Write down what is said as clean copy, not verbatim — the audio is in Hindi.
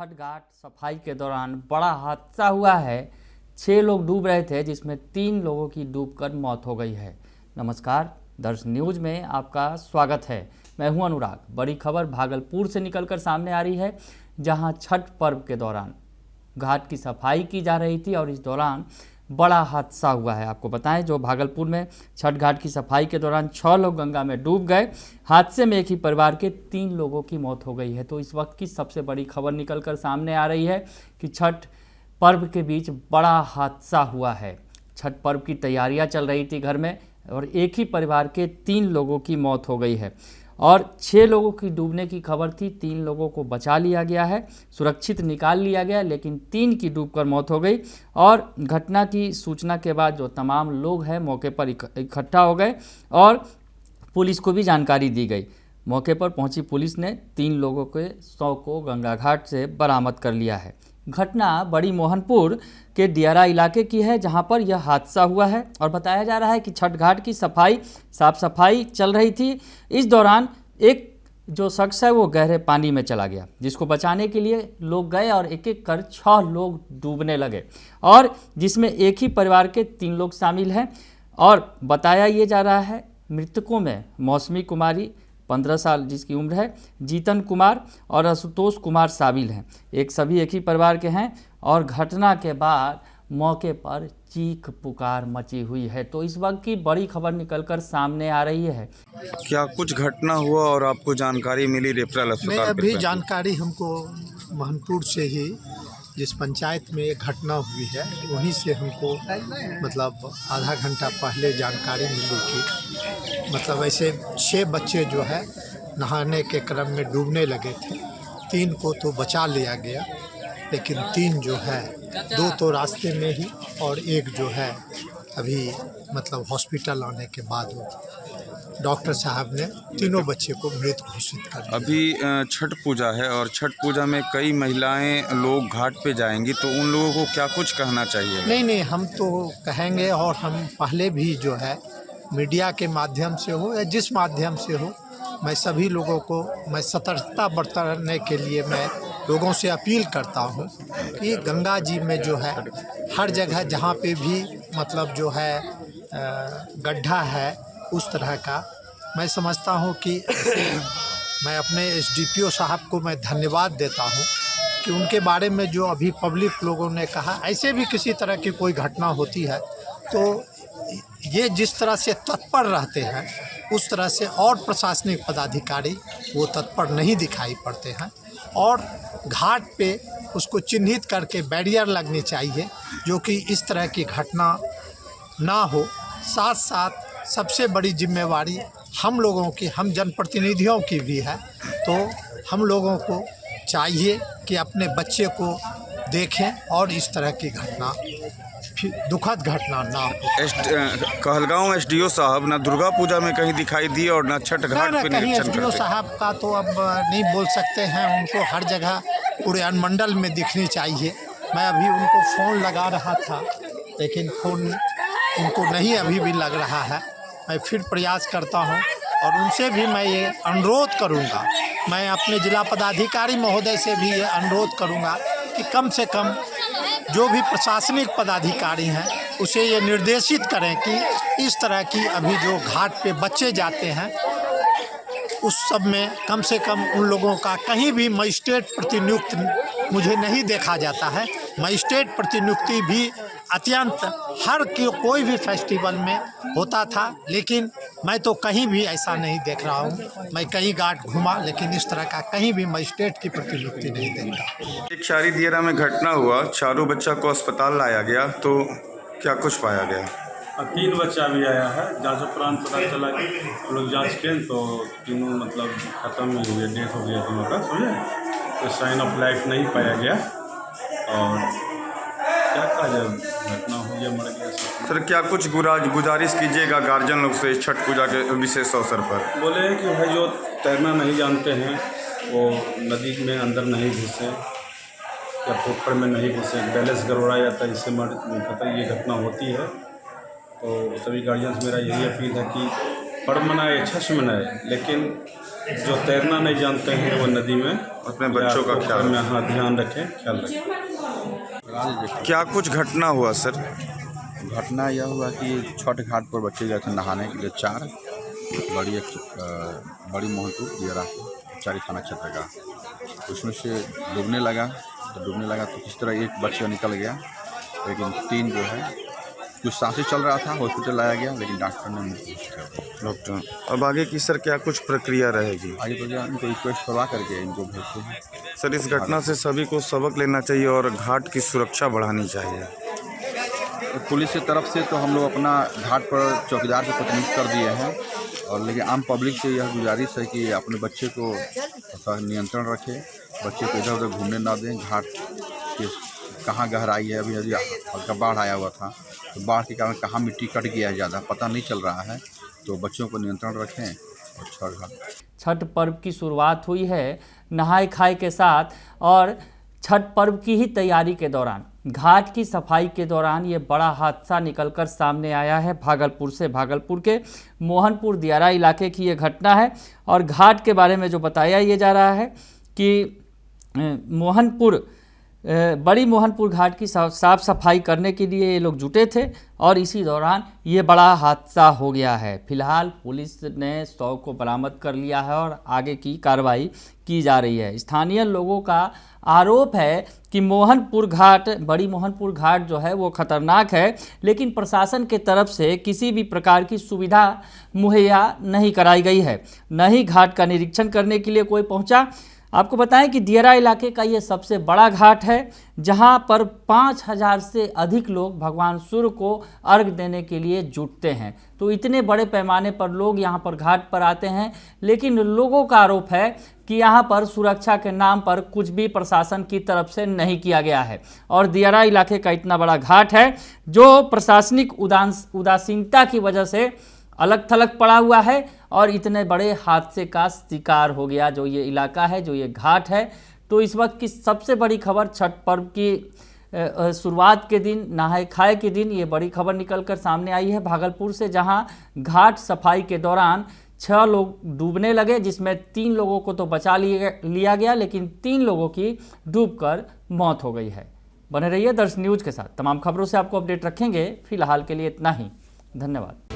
छठ घाट सफाई के दौरान बड़ा हादसा हुआ है। 6 लोग डूब रहे थे, जिसमें 3 लोगों की डूबकर मौत हो गई है। नमस्कार, दर्श न्यूज में आपका स्वागत है। मैं हूं अनुराग। बड़ी खबर भागलपुर से निकलकर सामने आ रही है, जहां छठ पर्व के दौरान घाट की सफाई की जा रही थी और इस दौरान बड़ा हादसा हुआ है। आपको बताएं, जो भागलपुर में छठ घाट की सफाई के दौरान 6 लोग गंगा में डूब गए। हादसे में एक ही परिवार के 3 लोगों की मौत हो गई है। तो इस वक्त की सबसे बड़ी खबर निकलकर सामने आ रही है कि छठ पर्व के बीच बड़ा हादसा हुआ है। छठ पर्व की तैयारियां चल रही थी घर में और एक ही परिवार के 3 लोगों की मौत हो गई है और 6 लोगों की डूबने की खबर थी। 3 लोगों को बचा लिया गया है, सुरक्षित निकाल लिया गया, लेकिन 3 की डूबकर मौत हो गई। और घटना की सूचना के बाद जो तमाम लोग हैं मौके पर इकट्ठा हो गए और पुलिस को भी जानकारी दी गई। मौके पर पहुंची पुलिस ने 3 लोगों के शव को गंगा घाट से बरामद कर लिया है। घटना बड़ी मोहनपुर के दियारा इलाके की है, जहां पर यह हादसा हुआ है और बताया जा रहा है कि छठ घाट की साफ सफाई चल रही थी। इस दौरान एक जो शख्स है वो गहरे पानी में चला गया, जिसको बचाने के लिए लोग गए और एक एक कर 6 लोग डूबने लगे और जिसमें एक ही परिवार के 3 लोग शामिल हैं। और बताया ये जा रहा है मृतकों में मौसमी कुमारी 15 साल जिसकी उम्र है, जीतन कुमार और आशुतोष कुमार शामिल हैं। सभी एक ही परिवार के हैं और घटना के बाद मौके पर चीख पुकार मची हुई है। तो इस वक्त की बड़ी खबर निकलकर सामने आ रही है। क्या कुछ घटना हुआ और आपको जानकारी मिली रेफरल अस्पताल? नहीं, अभी जानकारी हमको महनपुर से ही जिस पंचायत में ये घटना हुई है वहीं से हमको मतलब आधा घंटा पहले जानकारी मिली कि मतलब ऐसे 6 बच्चे जो है नहाने के क्रम में डूबने लगे थे। 3 को तो बचा लिया गया, लेकिन 3 जो है 2 तो रास्ते में ही और 1 जो है अभी मतलब हॉस्पिटल आने के बाद डॉक्टर साहब ने तीनों बच्चे को मृत घोषित कर दिया। अभी छठ पूजा है और छठ पूजा में कई महिलाएं लोग घाट पे जाएंगी, तो उन लोगों को क्या कुछ कहना चाहिए? नहीं, हम तो कहेंगे और हम पहले भी जो है मीडिया के माध्यम से हो या जिस माध्यम से हो, मैं सभी लोगों को मैं सतर्कता बरतने के लिए मैं लोगों से अपील करता हूं कि गंगा जी में जो है हर जगह जहां पे भी मतलब जो है गड्ढा है उस तरह का, मैं समझता हूं कि मैं अपने एसडीपीओ साहब को मैं धन्यवाद देता हूं कि उनके बारे में जो अभी पब्लिक लोगों ने कहा, ऐसे भी किसी तरह की कोई घटना होती है तो ये जिस तरह से तत्पर रहते हैं उस तरह से और प्रशासनिक पदाधिकारी वो तत्पर नहीं दिखाई पड़ते हैं और घाट पे उसको चिन्हित करके बैरियर लगनी चाहिए जो कि इस तरह की घटना ना हो। साथ साथ सबसे बड़ी जिम्मेवारी हम लोगों की, हम जनप्रतिनिधियों की भी है। तो हम लोगों को चाहिए कि अपने बच्चे को देखें और इस तरह की घटना दुखद घटना ना हो। कहलगांव एसडीओ साहब ना दुर्गा पूजा में कहीं दिखाई दिए और ना छठ घाट पे कहीं एसडीओ साहब का तो अब नहीं बोल सकते हैं, उनको हर जगह पूरे अनुमंडल में दिखनी चाहिए। मैं अभी उनको फ़ोन लगा रहा था, लेकिन फ़ोन उनको नहीं अभी भी लग रहा है। मैं फिर प्रयास करता हूं और उनसे भी मैं ये अनुरोध करूंगा, मैं अपने जिला पदाधिकारी महोदय से भी ये अनुरोध करूंगा कि कम से कम जो भी प्रशासनिक पदाधिकारी हैं उसे ये निर्देशित करें कि इस तरह की अभी जो घाट पे बच्चे जाते हैं उस सब में कम से कम उन लोगों का कहीं भी मजिस्ट्रेट प्रतिनियुक्त मुझे नहीं देखा जाता है। मजिस्ट्रेट प्रतिनियुक्ति भी अत्यंत कोई भी फेस्टिवल में होता था, लेकिन मैं तो कहीं भी ऐसा नहीं देख रहा हूँ। मैं कहीं घाट घूमा, लेकिन इस तरह का कहीं भी मजिस्ट्रेट की प्रतिनियुक्ति नहीं देखा। एक शादी दियारा में घटना हुआ, चारों बच्चा को अस्पताल लाया गया, तो क्या कुछ पाया गया? 3 बच्चा भी आया है। जांच उपरांत पता चला कि हम लोग जाँच किए तो तीनों मतलब ख़त्म ही हुए, डेथ हो गया तीनों का, समझे। तो साइन ऑफ लाइफ नहीं पाया गया और क्या कहा जब घटना हुई है, मर गया। सर, क्या कुछ गुजारिश कीजिएगा गार्जियन लोग से छठ पूजा के विशेष अवसर पर? बोले कि भाई जो तैरना नहीं जानते हैं वो नदी में अंदर नहीं घुसे या पोखर में नहीं घुसे, बैलेंस गड़बड़ा जाता है, इससे खतरा ये घटना होती है। तो सभी गार्जियन से मेरा यही अपील है कि पर्व मनाए, अच्छा से मनाए, लेकिन जो तैरना नहीं जानते हैं वो नदी में अपने बच्चों का ख्याल में हाँ ध्यान रखें, ख्याल रखें। क्या कुछ घटना हुआ सर? घटना यह हुआ कि छठ घाट पर बच्चे गए थे नहाने के लिए 4 बड़ी मोहनपुर दियरा चारी थाना क्षेत्र का। उसमें से डूबने लगा तो किस तरह एक बच्चा निकल गया, लेकिन 3 जो है कुछ सांसें चल रहा था, हॉस्पिटल लाया गया, लेकिन डॉक्टर ने मृत घोषित कर दिया। डॉक्टर अब आगे की सर क्या कुछ प्रक्रिया रहेगी? आगे तो इनको रिक्वेस्ट करवा करके इनको भेजते हैं। सर इस घटना से सभी को सबक लेना चाहिए और घाट की सुरक्षा बढ़ानी चाहिए। पुलिस की तरफ से तो हम लोग अपना घाट पर चौकीदार को प्रतिनिधित्व कर दिए हैं, और लेकिन आम पब्लिक से यह गुजारिश है कि अपने बच्चे को नियंत्रण रखें, बच्चे को इधर उधर घूमने ना दें। घाट के कहाँ गहराई है, अभी हल्का बाढ़ आया हुआ था तो बाढ़ के कारण कहाँ मिट्टी कट गया है ज़्यादा पता नहीं चल रहा है, तो बच्चों को नियंत्रण रखें। और छठ पर्व की शुरुआत हुई है नहाए खाए के साथ, और छठ पर्व की ही तैयारी के दौरान घाट की सफाई के दौरान ये बड़ा हादसा निकलकर सामने आया है। भागलपुर से, भागलपुर के मोहनपुर दियारा इलाके की ये घटना है। और घाट के बारे में जो बताया ये जा रहा है कि बड़ी मोहनपुर घाट की साफ सफाई करने के लिए ये लोग जुटे थे और इसी दौरान ये बड़ा हादसा हो गया है। फिलहाल पुलिस ने शव को बरामद कर लिया है और आगे की कार्रवाई की जा रही है। स्थानीय लोगों का आरोप है कि बड़ी मोहनपुर घाट जो है वो खतरनाक है, लेकिन प्रशासन के तरफ से किसी भी प्रकार की सुविधा मुहैया नहीं कराई गई है, न ही घाट का निरीक्षण करने के लिए कोई पहुंचा। आपको बताएं कि दियरा इलाके का ये सबसे बड़ा घाट है, जहां पर 5000 से अधिक लोग भगवान सूर्य को अर्घ देने के लिए जुटते हैं। तो इतने बड़े पैमाने पर लोग यहां पर घाट पर आते हैं, लेकिन लोगों का आरोप है कि यहां पर सुरक्षा के नाम पर कुछ भी प्रशासन की तरफ से नहीं किया गया है। और दियरा इलाके का इतना बड़ा घाट है जो प्रशासनिक उदासीनता की वजह से अलग थलग पड़ा हुआ है और इतने बड़े हादसे का शिकार हो गया जो ये इलाका है, जो ये घाट है। तो इस वक्त की सबसे बड़ी खबर, छठ पर्व की शुरुआत के दिन, नहाए खाए के दिन, ये बड़ी खबर निकलकर सामने आई है भागलपुर से, जहां घाट सफाई के दौरान 6 लोग डूबने लगे, जिसमें 3 लोगों को तो बचा लिया गया, लेकिन 3 लोगों की डूबकर मौत हो गई है। बने रहिए दर्श न्यूज के साथ, तमाम खबरों से आपको अपडेट रखेंगे। फिलहाल के लिए इतना ही, धन्यवाद।